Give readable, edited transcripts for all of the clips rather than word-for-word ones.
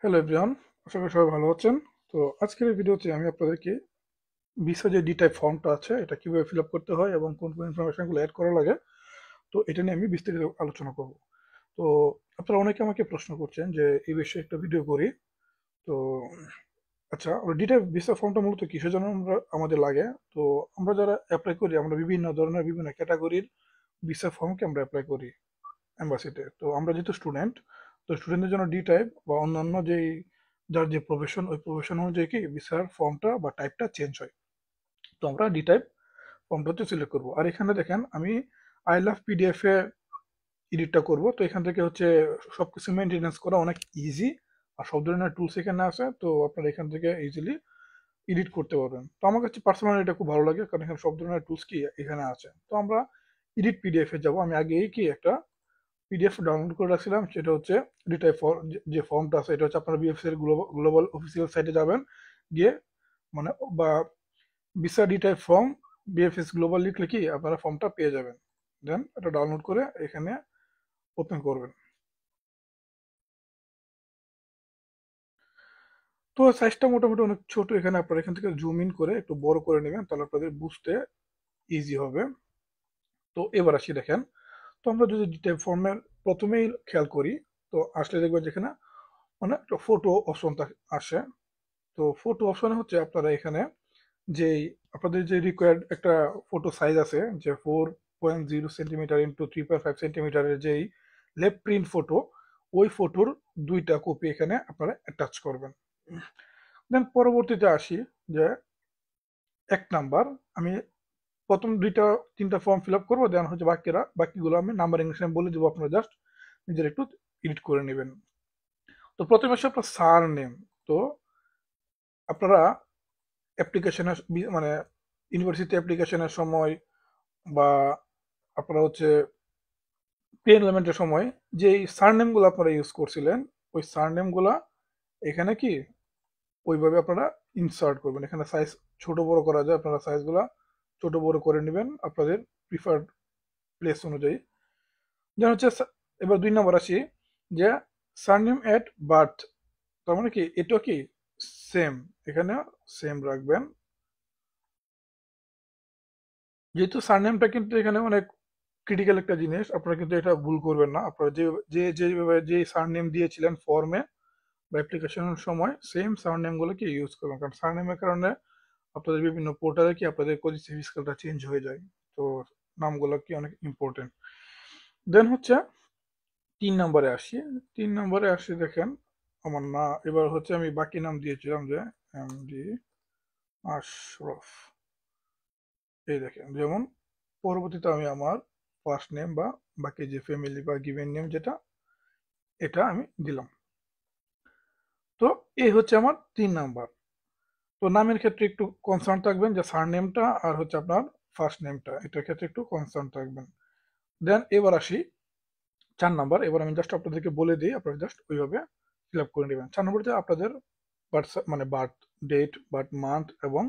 Hello everyone, আশা করি সবাই ভালো আছেন। তো আজকের এই ভিডিওতে আমি আপনাদেরকে ভিসা যে ডি টাইপ ফর্মটা আছে এটা কিভাবে ফিল আপ করতে হয় এবং কোন কোন ইনফরমেশনগুলো অ্যাড করা লাগে, তো এটা নিয়ে আমি বিস্তারিত আলোচনা করব। তো আপনারা অনেকে আমাকে প্রশ্ন করছেন যে এই বিষয়ে একটা ভিডিও করি। তো আচ্ছা, ডি টাইপ ভিসা ফর্মটা মূলত কিসের জন্য আমাদের লাগে? তো আমরা যারা অ্যাপ্লাই করি, আমরা বিভিন্ন ধরনের বিভিন্ন ক্যাটাগরির ভিসা ফর্মকে আমরা অ্যাপ্লাই করি এম্বাসিতে। তো আমরা যেহেতু স্টুডেন্ট, তো স্টুডেন্টদের জন্য ডি টাইপ বা অন্যান্য যেই যার যে প্রফেশন, ওই প্রফেশন অনুযায়ী কি ভিসার ফর্মটা বা টাইপটা চেঞ্জ হয়। তো আমরা ডি টাইপ ফর্মটা হচ্ছে সিলেক্ট করবো। আর এখানে দেখেন আমি আই লাভ পিডিএফ এ এডিটটা করব। তো এখান থেকে হচ্ছে সবকিছু মেনটেনেন্স করা অনেক ইজি। আর সব ধরনের টুলস এখানে আছে, তো আপনারা এখান থেকে ইজিলি এডিট করতে পারবেন। তো আমার কাছে পার্সোনালি এটা খুব ভালো লাগে, কারণ এখানে সব ধরনের টুলস কি এখানে আছে। তো আমরা এডিট পিডিএফ এ যাবো। আমি আগেই কি একটা পিডিএফ ডাউনলোড করে রাখছিলাম, সেটা হচ্ছে ডিটাইপ যে ফর্মটা আছে, এটা হচ্ছে আপনারা বিএফএস এর গ্লোবাল অফিসিয়াল সাইটে যাবেন, গিয়ে মানে বা ভিসা ডিটাইপ ফর্ম বিএফএস গ্লোবাল লিখলে কি আপনারা ফর্মটা পেয়ে যাবেন। দেন এটা ডাউনলোড করে এখানে ওপেন করবেন। তো সাইজটা মোটামুটি অনেক ছোট, এখানে আপনারা এখান থেকে জুম ইন করে একটু বড় করে নেবেন, তাহলে আপনাদের বুঝতে ইজি হবে। তো এবার আসি দেখেন, তো আমরা যদি ডিটাইপ ফর্মের প্রথমেই খেয়াল করি, তো আসলে দেখবেন যেখানে মানে একটা ফটো অপশন আসে। তো ফটো অপশনে হচ্ছে আপনারা এখানে যেই আপনাদের যে রিকোয়ার্ড একটা ফটো সাইজ আছে, যে 4.0 সেন্টিমিটার ইন্টু 3.5 সেন্টিমিটারের যেই লেফট প্রিন্ট ফটো, ওই ফটোর দুইটা কপি এখানে আপনারা অ্যাটাচ করবেন। দেন পরবর্তীতে আসি যে 1 নাম্বার, আমি প্রথম দুইটা তিনটা ফর্ম ফিল আপ করবো, দেন হচ্ছে বাকিগুলো আমি নাম্বার ইংলিশে বলে দেবো, আপনারা জাস্ট নিজের একটু এডিট করে নেবেন। তো প্রথমে আসে আপনার সার নেম। তো আপনারা অ্যাপ্লিকেশনের মানে ইউনিভার্সিটি অ্যাপ্লিকেশনের সময় বা আপনারা হচ্ছে প্রি এনরোলমেন্টের সময় যে সারনেম গুলো আপনারা ইউজ করছিলেন, ওই সারনেম গুলা এখানে কি ওইভাবে আপনারা ইনসার্ট করবেন। এখানে সাইজ ছোট বড় করা যায়, আপনারা সাইজ গুলা ছোট বড় করে নেবেন আপনাদের প্রিফার্ড প্লেস অনুযায়ী। যেমন হচ্ছে এবার 2 নম্বর আসি, যে সারনেম এট বার্থ। তার মানে কি এটা কি সেম, এখানে সেম রাখবেন। যেহেতু সারনেমটা কিন্তু এখানে অনেক ক্রিটিক্যাল একটা জিনিস, আপনারা কিন্তু এটা ভুল করবেন না। আপনারা যে যে যেভাবে যে সারনেম দিয়েছিলেন ফর্মে বা অ্যাপ্লিকেশনের সময়, সেম সারনেম গুলোকে ইউজ করবেন, কারণ সারনেমের কারণে আপনাদের বিভিন্ন পোর্টালে কি আপনাদের সিভি স্কেলটা চেঞ্জ হয়ে যায়। তো নামগুলো কি অনেক ইম্পর্টেন্ট। দেন হচ্ছে 3 নম্বরে আসি। 3 নম্বরে দেখেন আমার না, এবার হচ্ছে আমি বাকি নাম দিয়েছিলাম যে এমডি আশরফ। এই দেখেন, যেমন পরবর্তীতে আমি আমার ফার্স্ট নেম বা বাকি যে ফ্যামিলি বা গিভেন নেম যেটা, এটা আমি দিলাম। তো এই হচ্ছে আমার 3 নাম্বার। তো নামের ক্ষেত্রে একটু কনসার্ন থাকবেন, যে সার নেমটা আর হচ্ছে আপনার ফার্স্ট নেমটা, এটার ক্ষেত্রে একটু কনসার্ন থাকবেন। দেন এবার আসি 4 নাম্বার। এবার আমি জাস্ট আপনাদেরকে বলে দিই, আপনারা জাস্ট ওইভাবে ফিল আপ করে নেবেন। 4 নম্বরতে আপনাদের বার্থ মানে বার্থ ডেট, বার্থ মান্থ এবং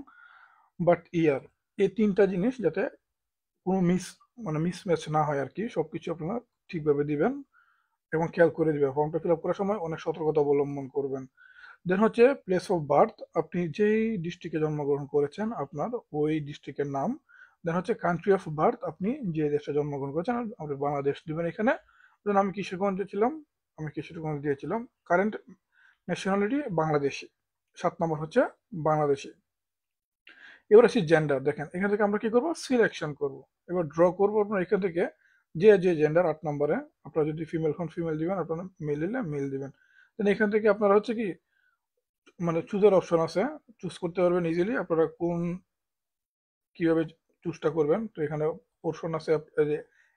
বার্থ ইয়ার, এই তিনটা জিনিস যাতে কোনো মিসম্যাচ না হয় আর কি, সবকিছু আপনারা ঠিকভাবে দিবেন এবং খেয়াল করে দিবেন। ফর্মটা ফিল আপ করার সময় অনেক সতর্কতা অবলম্বন করবেন। দেন হচ্ছে প্লেস অফ বার্থ, আপনি যেই ডিস্ট্রিক্টে জন্মগ্রহণ করেছেন আপনার ওই ডিস্ট্রিক্টের নাম। দেন হচ্ছে কান্ট্রি অফ বার্থ, আপনি যে দেশে জন্মগ্রহণ করেছেন, আপনি বাংলাদেশ দিবেন এখানে। ধরুন আমি কিশোরগঞ্জে ছিলাম, আমি কিশোরগঞ্জ দিয়েছিলাম। Current nationality Bangladeshi. 7 নম্বর হচ্ছে বাংলাদেশি। এবার আসি জেন্ডার। দেখেন এখান থেকে আমরা কি করব, সিলেকশন করব। এবার ড্র করব আপনার এখান থেকে যে যে জেন্ডার। 8 নম্বরে আপনারা যদি ফিমেল হন ফিমেল দিবেন, আপনারা মেল দিলে মেল দিবেন। দেন এখান থেকে আপনারা হচ্ছে কি মানে চুজের অপশন আছে, চুজ করতে পারবেন ইজিলি আপনারা কোন কিভাবে চুজটা করবেন। তো এখানে পোর্শন আছে,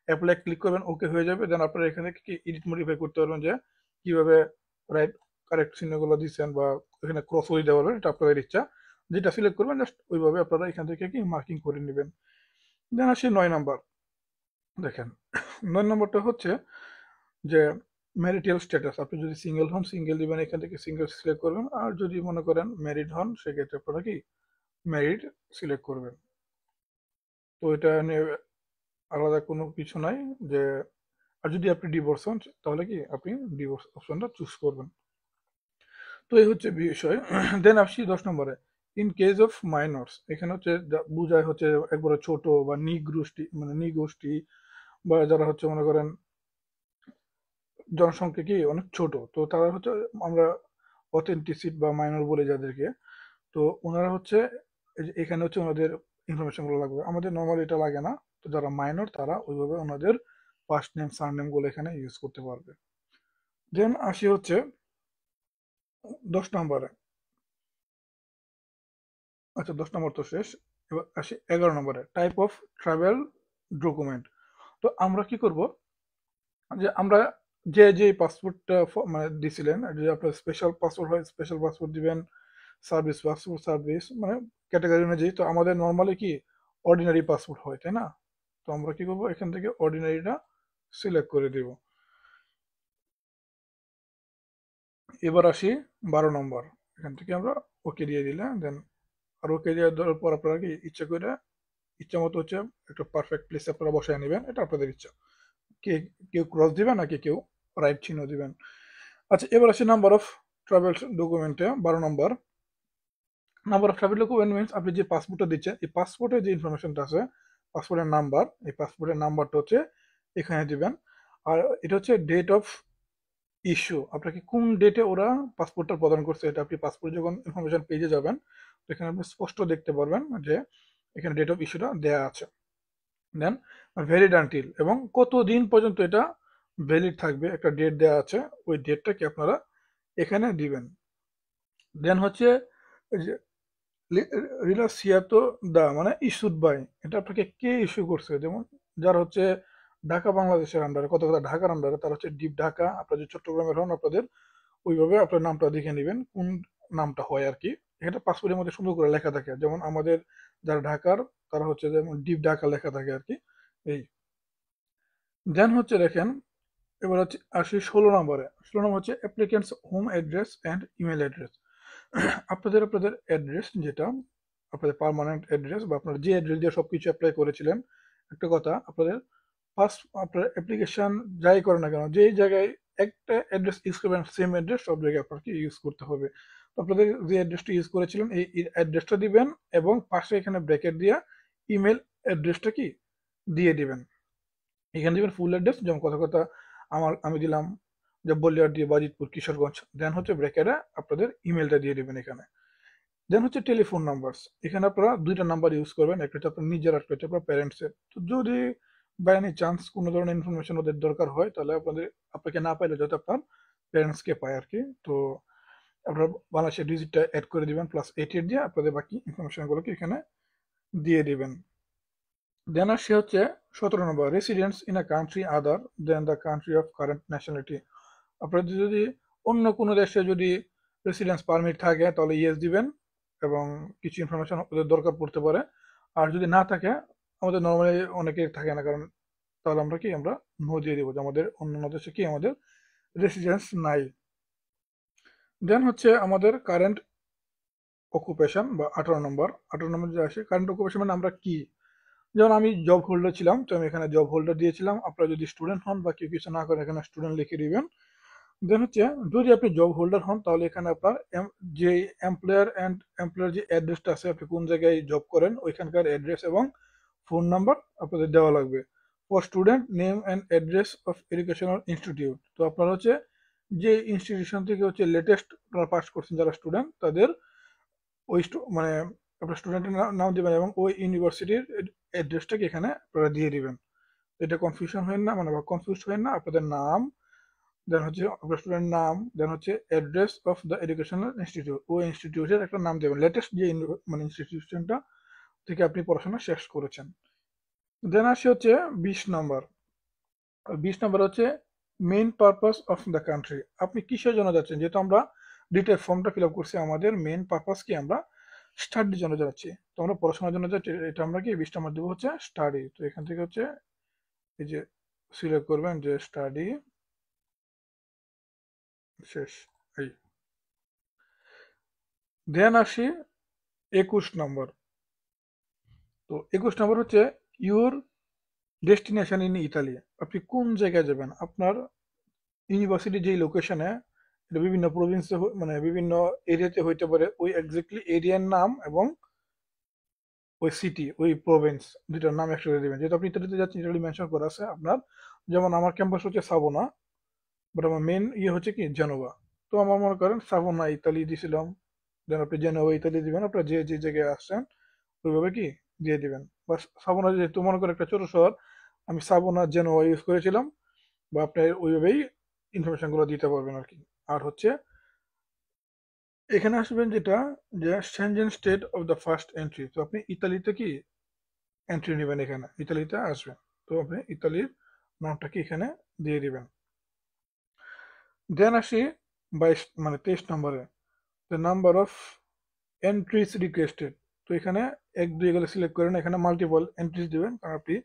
অ্যাপ্লাই ক্লিক করবেন, ওকে হয়ে যাবে। দেন আপনারা এখানে কি এডিট মডিফাই করতে পারবেন, যে কিভাবে রাইট কারেক্ট চিহ্নগুলো দিচ্ছেন বা এখানে ক্রস করে দিতে পারবেন, এটা আপনাদের ইচ্ছা। যেটা সিলেক্ট করবেন জাস্ট ওইভাবে আপনারা এখান থেকে কি মার্কিং করে নেবেন। দেন আসি 9 নম্বর। দেখেন 9 নম্বরটা হচ্ছে যে ম্যারিটাল স্ট্যাটাস। আপনি যদি সিঙ্গেল হন সিঙ্গেল দিবেন, এখান থেকে সিঙ্গেল সিলেক্ট করবেন। আর যদি মনে করেন ম্যারিড হন, সেক্ষেত্রে আপনারা কি ম্যারিড সিলেক্ট করবেন। তো এটা নিয়ে আলাদা কোনো কিছু নাই, যে আর যদি আপনি ডিভোর্স হন তাহলে কি আপনি ডিভোর্স অপশনটা চুজ করবেন। তো এই হচ্ছে বিষয়। দেন আসি 10 নম্বরে, ইন কেস অফ মাইনরস। এখানে হচ্ছে বুঝায় হচ্ছে একবারে ছোট বা নিগোষ্ঠী, মানে নিগোষ্ঠী, বা যারা হচ্ছে মনে করেন জনসংখ্যা কি অনেক ছোট, তো তারা হচ্ছে আমরা অথেন্টিসিট বা মাইনর বলে যাদেরকে, তো ওনারা হচ্ছে এই যে এখানে হচ্ছে ওনাদের ইনফরমেশন গুলো লাগবে, আমাদের নর্মালি এটা লাগে না। তো যারা মাইনর তারা ওইভাবে ওনাদের ফার্স্ট নেম সারনেম গুলো এখানে ইউজ করতে পারবে। দেন আসি হচ্ছে 10 নম্বরে। আচ্ছা, 10 নম্বর তো শেষ। এবার আসি 11 নম্বরে, টাইপ অফ ট্রাভেল ডকুমেন্ট। তো আমরা কি করব, যে আমরা যে যে পাসপোর্টটা মানে দিছিলেন, যদি আপনার স্পেশাল পাসপোর্ট হয় স্পেশাল পাসপোর্ট দিবেন, সার্ভিস পাসপোর্ট সার্ভিস, মানে ক্যাটাগরি অনুযায়ী। তো আমাদের নর্মালি কি অর্ডিনারি পাসপোর্ট হয়, তাই না? তো আমরা কি করবো, এখান থেকে অর্ডিনারিটা সিলেক্ট করে দিব। এবার আসি 12 নম্বর, এখান থেকে আমরা ওকে দিয়ে দিলে দেন, আর ওকে দিয়ে দেওয়ার পর আপনারা কি ইচ্ছা করে ইচ্ছা মতো হচ্ছে একটা পারফেক্ট প্লেস আপনারা বসায় নেবেন, এটা আপনাদের ইচ্ছা। কে কেউ ক্রস দিবেন নাকি কেউ রাইট চিহ্ন দিবেন। আচ্ছা, এবার আসি নাম্বার অফ ট্রাভেল ডকুমেন্টে 12 নম্বর। Number of travel document means আপনি যে পাসপোর্টটা দিচ্ছেন, এই পাসপোর্টের যে ইনফরমেশনটা আছে, পাসপোর্টের নাম্বার, এই পাসপোর্টের নাম্বারটা হচ্ছে এখানে দিবেন। আর এটা হচ্ছে ডেট অফ ইস্যু, আপনাকে কোন ডেটে ওরা পাসপোর্টটা প্রদান করছে, এটা আপনি পাসপোর্ট যখন ইনফরমেশন পেজে যাবেন, তো এখানে আপনি স্পষ্ট দেখতে পারবেন যে এখানে ডেট অফ ইস্যুটা দেয়া আছে। দেন ভ্যালিড আনটিল, এবং কত দিন পর্যন্ত এটা ভ্যালিড থাকবে একটা ডেট দেওয়া আছে, ওই ডেটটাকে আপনারা এখানে দিবেন। দেন হচ্ছে রিলাসিয়াতো দা, মানে ইস্যুড বাই, এটা আপনাকে কে ইস্যু করছে। যেমন যারা হচ্ছে ঢাকা বাংলাদেশের আন্ডারে, কত কথা ঢাকার আন্ডারে, তারা হচ্ছে ডিপ ঢাকা। আপনার যে চট্টগ্রামের হন, আপনাদের ওইভাবে আপনার নামটা দেখে নেবেন কোন নামটা হয় আর কি। এটা পাসপোর্টের মধ্যে সুন্দর করে লেখা থাকে, যেমন আমাদের যারা ঢাকার তারা হচ্ছে যেমন ডিপ ঢাকা লেখা থাকে আর কি। এই দেন হচ্ছে দেখেন, এবার হচ্ছে আসি 16 নম্বরে। 16 নম্বর হচ্ছে applicants home address and email address. আপনাদের অ্যাড্রেস যেটা, আপনাদের পার্মানেন্ট অ্যাড্রেস বা আপনার যে অ্যাড্রেস দিয়ে সবকিছু অ্যাপ্লাই করেছিলেন। একটা কথা, আপনাদের ফার্স্ট আপনার অ্যাপ্লিকেশন যাই করে না কেন, যেই জায়গায় একটা অ্যাড্রেস ইউজ করবেন, সেম অ্যাড্রেস সব জায়গায় আপনাকে ইউজ করতে হবে। তো আপনাদের যে অ্যাড্রেসটা ইউজ করেছিলেন এই অ্যাড্রেসটা দিবেন, এবং পাশে এখানে ব্র্যাকেট দিয়ে ইমেল অ্যাড্রেসটা কি দিয়ে দিবেন। এখানে দিবেন ফুল অ্যাড্রেস, যেমন কথা কথা আমি দিলাম যে বলিয়ার দিয়ে বাজিতপুর কিশোরগঞ্জ, দেন হচ্ছে ব্র্যাকেটে আপনাদের ইমেলটা দিয়ে দিবেন এখানে। দেন হচ্ছে টেলিফোন নাম্বার, এখানে আপনারা দুইটা নাম্বার ইউজ করবেন, একটা হচ্ছে আপনার নিজের, একটা হচ্ছে আপনার প্যারেন্টসের। তো যদি বাই এনি চান্স কোনো ধরনের ইনফরমেশন ওদের দরকার হয়, তাহলে আপনাকে না পাইলে যাতে আপনার প্যারেন্টসকে পায় আর কি। তো আপনার বাংলাদেশের ডিজিটটা অ্যাড করে দিবেন +88 দিয়ে আপনাদের বাকি ইনফরমেশনগুলোকে এখানে দিয়ে দিবেন। দেন আসছে হচ্ছে 17 নম্বর, residence in a country other than the country of current nationality. আপনাদের যদি অন্য কোনো দেশে যদি রেসিডেন্স পারমিট থাকে তাহলে ইয়েস দিবেন, এবং কিছু ইনফরমেশন ওদের দরকার পড়তে পারে। আর যদি না থাকে, আমাদের নর্মালি অনেকের থাকে না, কারণ তাহলে আমরা নো দিয়ে দিব যে আমাদের অন্য দেশে কি আমাদের রেসিডেন্স নাই। দেন হচ্ছে আমাদের কারেন্ট অকুপেশন বা 18 নম্বর। 18 নম্বর যে আসে কারেন্ট অকুপেশন, মানে আমরা কি, যেমন আমি জব হোল্ডার ছিলাম, তো আমি এখানে জব হোল্ডার দিয়েছিলাম। আপনারা যদি স্টুডেন্ট হন বা কেউ কিছু না করেন, এখানে স্টুডেন্ট লিখে দিবেন। দেন হচ্ছে যদি আপনি জব হোল্ডার হন, তাহলে এখানে আপনার যে এমপ্লয়ার যে অ্যাড্রেসটা আছে, আপনি কোন জায়গায় জব করেন ওইখানকার অ্যাড্রেস এবং ফোন নাম্বার আপনাদের দেওয়া লাগবে। For student name and address of educational institute, তো আপনারা হচ্ছে যে ইনস্টিটিউশন থেকে হচ্ছে লেটেস্ট আপনারা পাস করছেন যারা স্টুডেন্ট, তাদের ওই মানে আপনার স্টুডেন্টের নাম দিবেন, এবং ওই ইউনিভার্সিটির অ্যাড্রেসটাকে এখানে আপনারা দিয়ে দিবেন। এটা কনফিউশন হয় না, মানে কনফিউজ হয় না, আপনাদের নাম, দেন হচ্ছে আপনার স্টুডেন্ট নাম, দেন হচ্ছে address of the educational institute, ওই ইনস্টিটিউটের একটা নাম দেবেন, লেটেস্ট যে মানে ইনস্টিটিউশনটা থেকে আপনি পড়াশোনা শেষ করেছেন। দেন আসে হচ্ছে 20 নম্বর। 20 নম্বর হচ্ছে main purpose of the country, আপনি কিসের জন্য যাচ্ছেন। যেহেতু আমরা ডিটেল ফর্মটা ফিল আপ করছি, আমাদের মেইন পারপাস কি, আমরা স্টাডির জন্য যাচ্ছি। তো আমরা পড়াশোনার জন্য যাচ্ছি, এটা আমরা কি 20 নম্বর দেবো হচ্ছে স্টাডি। তো এখান থেকে হচ্ছে এই যে সিলেক্ট করবেন যে স্টাডি শেষ। এই দেন আসি 21 নম্বর। তো 21 নম্বর হচ্ছে ইউর ডেস্টিনেশন ইন ইতালি, আপনি কোন জায়গায় যাবেন, আপনার ইউনিভার্সিটি যেই লোকেশনে এটা বিভিন্ন প্রভিন্সে মানে বিভিন্ন এরিয়াতে হইতে পারে, ওই এক্স্যাক্টলি এরিয়ার নাম এবং ওই সিটি ওই প্রভিন্স দুইটার নাম একসাথে দিবেন। যেহেতু আপনি ইতালিতে যাচ্ছেন, ইতালি মেনশন করা আছে আপনার, যেমন আমার ক্যাম্পাস হচ্ছে সাবোনা, বাট আমার মেন ইয়ে হচ্ছে কি জেনোভা। তো আমার মনে করেন সাবোনা ইতালি দিছিলাম, দেন আপনি জেনোভা ইতালি দিবেন, আপনার যে যে জায়গায় আসছেন ওইভাবে কি দিয়ে দিবেন। বা সাবোনা যেহেতু মনে করেন একটা ছোট শহর, আমি সাবোনা জেনোভা ইউজ করেছিলাম, বা আপনি ওইভাবেই ইনফরমেশন গুলো দিতে পারবেন আর কি। আর হচ্ছে এখানে আসবেন যেটা, যে Schengen state of the first entry, তো আপনি ইতালিতে কি এন্ট্রি নেবেন, এখানে ইতালিতে আসবেন, তো আপনি ইতালির নামটাকে এখানে দিয়ে দিবেন। দেন আসি 23 নম্বরে, the number of entries requested. তো এখানে 1 2 এগুলো সিলেক্ট করেন, এখানে মাল্টিপল এন্ট্রিজ দিবেন, কারণ আপনি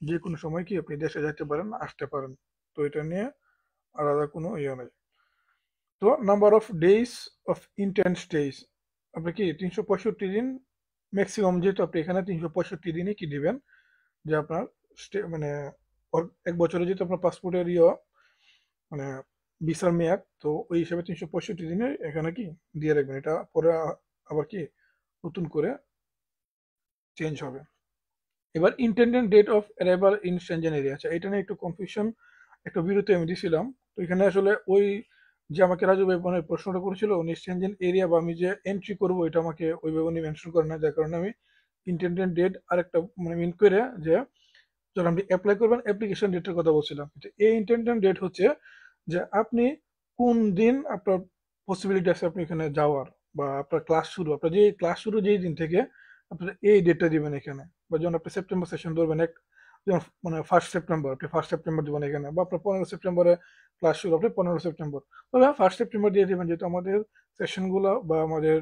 যে কোনো সময় কি আপনি দেশে যাইতে পারেন, আসতে পারেন। তো এটা নিয়ে আলাদা কোনো ইয়ে নেই। তো number of days of intent stage, আপনি কি 365 দিন ম্যাক্সিমাম, যেহেতু আপনি এখানে 365 দিনই কি দিবেন, যে আপনার মানে 1 বছরে যেহেতু আপনার পাসপোর্টের ইয়ে মানে ভিসার মেয়াদ, তো ওই হিসাবে 365 দিনে এখানে কি দিয়ে রাখবেন। এটা পরে আবার কি নতুন করে চেঞ্জ হবে। এবার intended date of arrival in Schengen area, আচ্ছা এটা নিয়ে একটু কনফিউশন একটা বিরতি আমি দিছিলাম। তো এখানে আসলে ওই যে আমাকে রাজু ভাই মানে প্রশ্নটা করেছিল, উনি সেনজেন এরিয়া বা আমি যে এন্ট্রি করবো এটা আমাকে ওইভাবে উনি মেনশন করে না, যার কারণে আমি ইন্টেন্ডেড ডেট আরেকটা মানে মিন করে, যে যখন আপনি অ্যাপ্লাই করবেন অ্যাপ্লিকেশন ডেটের কথা বলছিলাম, কিন্তু এই ইন্টেন্ডেড ডেট হচ্ছে যে আপনি কোন দিন আপনার পসিবিলিটি আছে আপনি এখানে যাওয়ার, বা আপনার ক্লাস শুরু, আপনার যে ক্লাস শুরু যেই দিন থেকে আপনার এই ডেটটা দিবেন এখানে। বা যখন আপনি সেপ্টেম্বর সেশন ধরবেন, যেমন মানে 1 সেপ্টেম্বর, আপনি 1 সেপ্টেম্বর দিবেন এখানে, বা আপনার 15 সেপ্টেম্বরে ক্লাস শুরু, আপনি 15 সেপ্টেম্বর, তবে 1 সেপ্টেম্বর দিয়ে দিবেন, যেহেতু আমাদের সেশনগুলো বা আমাদের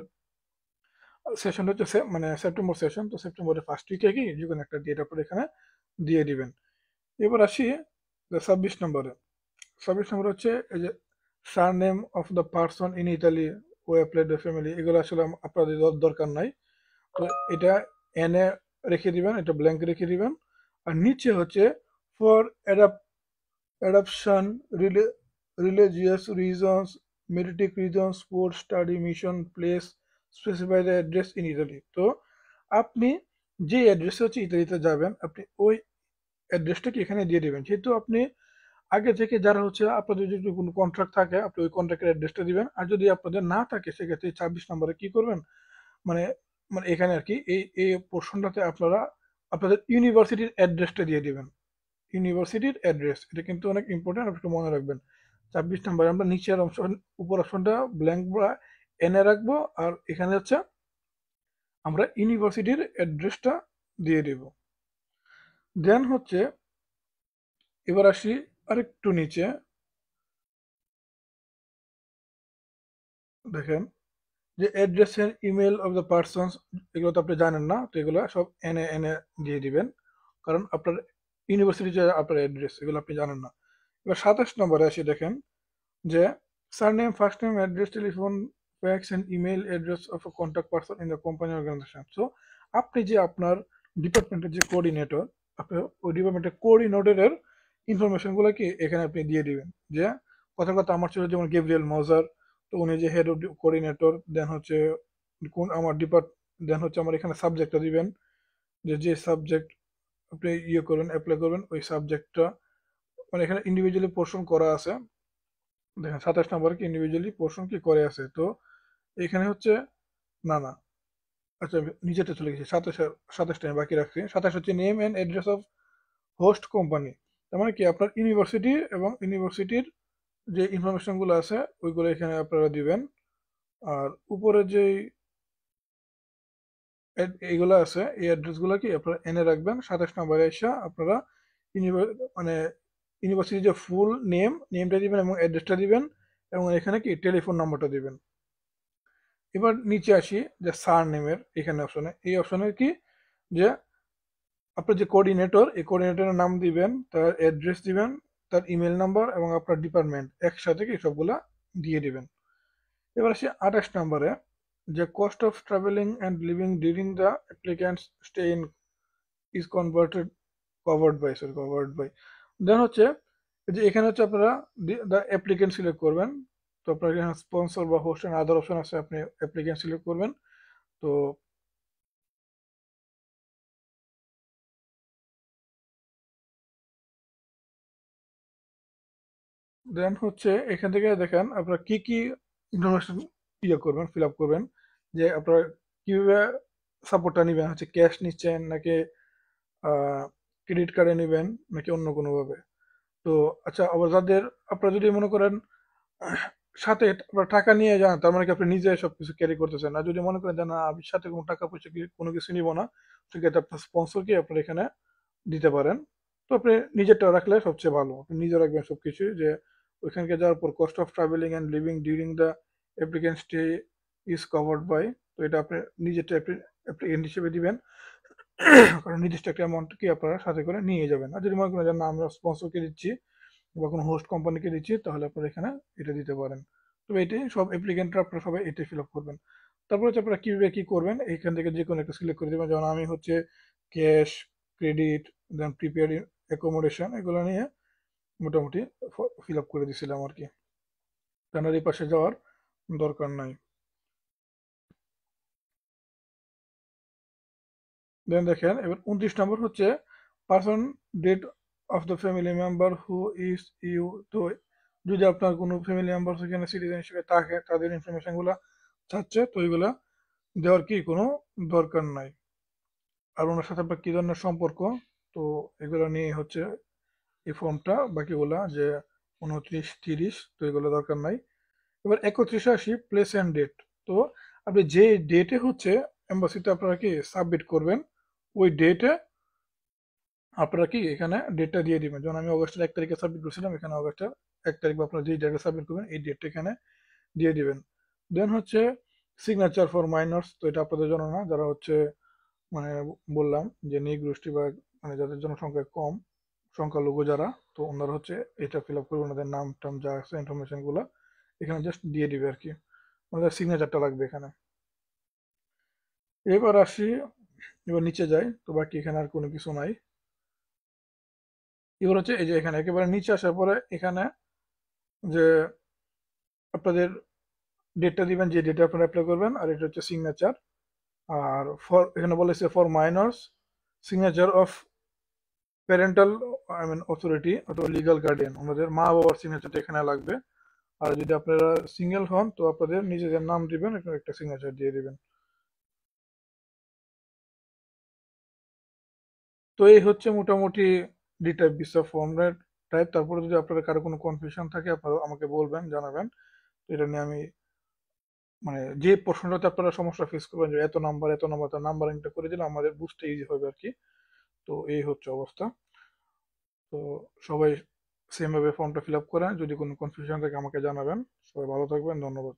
সেশন হচ্ছে মানে সেপ্টেম্বর সেশন, তো সেপ্টেম্বরের ফার্স্ট উইকে কি যে কোনো একটা ডেট আপনার এখানে দিয়ে দিবেন। এবার আসি 26 নম্বরে। 26 নম্বর হচ্ছে এই যে surname of the person in Italy ও অ্যাপ্লাইড দ্য ফ্যামিলি, এগুলো আসলে আপনাদের দরকার নাই। তো এটা এনে রেখে দিবেন, এটা ব্ল্যাঙ্ক রেখে দিবেন। আর নিচে হচ্ছে for adoption, religious reasons, medical reasons, sports, study, mission, place, specify the address in Italy. তো আপনি যে অ্যাড্রেসে হচ্ছে ইতালিতে যাবেন, আপনি ওই অ্যাড্রেসটা কি এখানে দিয়ে দিবেন। যেহেতু আপনি আগে থেকে যারা হচ্ছে আপনাদের যদি কোনো কন্ট্রাক্ট থাকে, আপনি ওই কন্ট্রাক্টের অ্যাড্রেসটা দিবেন। আর যদি আপনাদের না থাকে, সেক্ষেত্রে 26 নম্বরে কি করবেন, মানে মানে এখানে আর কি এই এই পোর্শনটাতে আপনারা আপনাদের ইউনিভার্সিটির অ্যাড্রেসটা দিয়ে দিবেন। ইউনিভার্সিটির অ্যাড্রেস এটা কিন্তু অনেক ইম্পর্টেন্ট, আপনি একটু মনে রাখবেন। 26 নম্বরে আমরা নিচের অংশ, উপর অপশনটা ব্ল্যাঙ্ক বা এনে রাখবো, আর এখানে হচ্ছে আমরা ইউনিভার্সিটির অ্যাড্রেসটা দিয়ে দেব। দেন হচ্ছে এবার আসি আরেকটু নিচে, দেখেন যে address and email of the persons, এগুলো তো আপনি জানেন না, তো এগুলো সব এনে এনে দিয়ে দিবেন, কারণ আপনার ইউনিভার্সিটি যে আপনার অ্যাড্রেস এগুলো আপনি জানেন না। এবার 27 নম্বরে আসি, দেখেন যে surname, first name, address, telephone, fax and email address of a contact person in the company organization. So আপনি যে আপনার ডিপার্টমেন্টের যে কোঅর্ডিনেটর, আপনি ওই ডিপার্টমেন্টের কোঅর্ডিনেটরের ইনফরমেশনগুলো কি এখানে আপনি দিয়ে দিবেন। যে কথা কথা আমার ছিল যেমন গেব্রিয়েল মজার, তো উনি যে হেড অফ কোঅর্ডিনেটর, দেন হচ্ছে কোন আমার দেন হচ্ছে আমার এখানে সাবজেক্টটা দিবেন, যে যে সাবজেক্ট আপনি ইয়ে করবেন অ্যাপ্লাই করবেন ওই সাবজেক্টটা, মানে এখানে ইন্ডিভিজুয়ালি পোর্শন করা আছে। দেখেন 27 নম্বরে কি ইন্ডিভিজুয়ালি পোর্শন কি করে আছে। তো এখানে হচ্ছে না না, আচ্ছা আমি নিচেতে চলে গেছি, 27টা আমি বাকি রাখছি। 27 হচ্ছে name and address of host company, তার মানে কি আপনার ইউনিভার্সিটি এবং ইউনিভার্সিটির যে ইনফরমেশনগুলো আছে ওইগুলো এখানে আপনারা দিবেন। আর উপরে যে এইগুলো আছে এই অ্যাড্রেসগুলো কি আপনারা এনে রাখবেন। 27 নম্বরে এসে আপনারা মানে ইউনিভার্সিটির যে ফুল নেমটা দিবেন এবং অ্যাড্রেসটা দিবেন, এবং এখানে কি টেলিফোন নাম্বারটা দিবেন। এবার নিচে আসি যে সার নেমের এখানে অপশনে, এই অপশনে কি যে আপনার যে কোঅর্ডিনেটর, এই কোঅর্ডিনেটরের নাম দিবেন, তার অ্যাড্রেস দিবেন, তার ইমেল নাম্বার এবং আপনার ডিপার্টমেন্ট একসাথে কি সবগুলা দিয়ে দিবেন। এবার আসি 28 নম্বরে, যে cost of travelling and living during the applicant's stay in is covered by. Then হচ্ছে এই যে এখানে হচ্ছে আপনারা দ্য অ্যাপ্লিকেন্ট সিলেক্ট করবেন। তো তো আপনার এখানে স্পন্সর বা হোস্ট এন্ড আদার অপশন আছে, আপনি অ্যাপ্লিকেন্ট সিলেক্ট করবেন। তো দেন হচ্ছে এখান থেকে দেখেন আপনারা কি কি ইনফরমেশন করবেন, ফিল আপ করবেন, যে আপনারা কিভাবে সাপোর্টটা নেবেন, হচ্ছে ক্যাশ নিচ্ছেন নাকি ক্রেডিট কার্ডে নেবেন নাকি অন্য কোনোভাবে। তো আচ্ছা, আবার যাদের আপনারা যদি মনে করেন সাথে আপনার টাকা নিয়ে যান, তার মানে কি আপনি নিজে সবকিছু ক্যারি করতেছেন। আর যদি মনে করেন যে না, আমি সাথে কোনো টাকা পয়সা কোনো কিছু নিব না, সেক্ষেত্রে আপনার স্পন্সরকে আপনার এখানে দিতে পারেন। তো আপনি নিজেরটা রাখলে সবচেয়ে ভালো, আপনি নিজে রাখবেন সবকিছু, যে ওইখানকে যাওয়ার পর cost of travelling and living during the applicant stay is covered by. তো এটা আপনি নিজেরটা অ্যাপ্লিকেন্ট হিসেবে দিবেন। কারণ নির্দিষ্ট একটা অ্যামাউন্ট কি আপনারা সাথে করে নিয়ে যাবেন। আর যদি মনে করেন যে না, আমরা স্পন্সরকে দিচ্ছি বা কোনো হোস্ট কোম্পানিকে দিচ্ছি, তাহলে আপনারা এখানে এটা দিতে পারেন। তবে এটাই সব অ্যাপ্লিকেন্টরা আপনারা সবাই এটাই ফিল আপ করবেন। তারপর হচ্ছে আপনারা কীভাবে কী করবেন, এইখান থেকে যে কোনো একটা সিলেক্ট করে দেবেন। যেমন আমি হচ্ছে ক্যাশ, ক্রেডিট, দেন প্রিপেয়ার অ্যাকোমোডেশন, এগুলো নিয়ে মোটামুটি ফিল আপ করে দিছিলাম আর কি। কারণ এই পাশে যাওয়ার দরকার নাই। দেন দেখেন এবার 29 নম্বর হচ্ছে person date of the family member who is EU. তো যদি আপনার কোনো ফ্যামিলি মেম্বার সেখানে সিটিজেন হিসেবে থাকে, তাদের ইনফরমেশনগুলো চাচ্ছে, তো এগুলা দেওয়ার কি কোনো দরকার নাই। আর ওনার সাথে আপনার কী ধরনের সম্পর্ক, তো এগুলো নিয়ে হচ্ছে এই ফর্মটা, বাকিগুলা যে 29, 30, তো এগুলো দরকার নাই। এবার 31-এ আসি, প্লেস অ্যান্ড ডেট। তো আপনি যে ডেটে হচ্ছে এম্বাসিতে আপনারা কি সাবমিট করবেন, ওই ডেটে আপনারা কি এখানে ডেটটা দিয়ে দিবেন। যেমন আমি অগস্টের 1 তারিখে সাবমিট করছিলাম, এখানে অগস্টের 1 তারিখ বা আপনারা যেই ডেটে সাবমিট করবেন এই ডেটটা এখানে দিয়ে দিবেন। দেন হচ্ছে সিগনেচার ফর মাইনরস। তো এটা আপনাদের জন্য না, যারা হচ্ছে মানে বললাম যে নিগোষ্ঠী বা মানে যাদের জনসংখ্যা কম, সংখ্যালঘু যারা, তো ওনারা হচ্ছে এটা ফিল আপ করবে, ওনাদের নাম টাম যা আছে ইনফরমেশন গুলা এখানে জাস্ট দিয়ে দিবে আর কি। ওনাদের সিগনেচারটা লাগবে এখানে। এবার আসি, এবার নিচে যাই, তো বাকি এখানে আর কোনো কিছু নাই। এবার হচ্ছে এই যে এখানে একেবারে নিচে আসার পরে এখানে যে আপনাদের ডেটটা দিবেন, যে ডেটে আপনারা অ্যাপ্লাই করবেন, আর এটা হচ্ছে সিগনেচার। আর ফর এখানে বলেছে for minors signature of parental authority অথবা লিগাল গার্ডিয়ান, ওনাদের মা বাবার সিগনেচারটা এখানে লাগবে। আর যদি আপনারা সিঙ্গেল হন, তো আপনাদের নিজেদের নাম দিবেন, এখানে একটা সিগনেচার দিয়ে দিবেন। তো এই হচ্ছে মোটামুটি ডি টাইপ ভিসা ফর্মের টাইপ। তারপরে যদি আপনার কারো কোনো কনফিউশন থাকে, আপনারা আমাকে বলবেন, জানাবেন। তো এটা নিয়ে আমি মানে যে প্রশ্নটাতে আপনারা সমস্যা ফেস করবেন, যে এত নাম্বার তার নাম্বারিংটা করে দিলে আমাদের বুঝতে ইজি হবে আর কি। তো এই হচ্ছে অবস্থা। তো সবাই সেম ভাবে ফর্মটা ফিল আপ করেন, যদি কোনো কনফিউশন থাকে আমাকে জানাবেন। সবাই ভালো থাকবেন, ধন্যবাদ।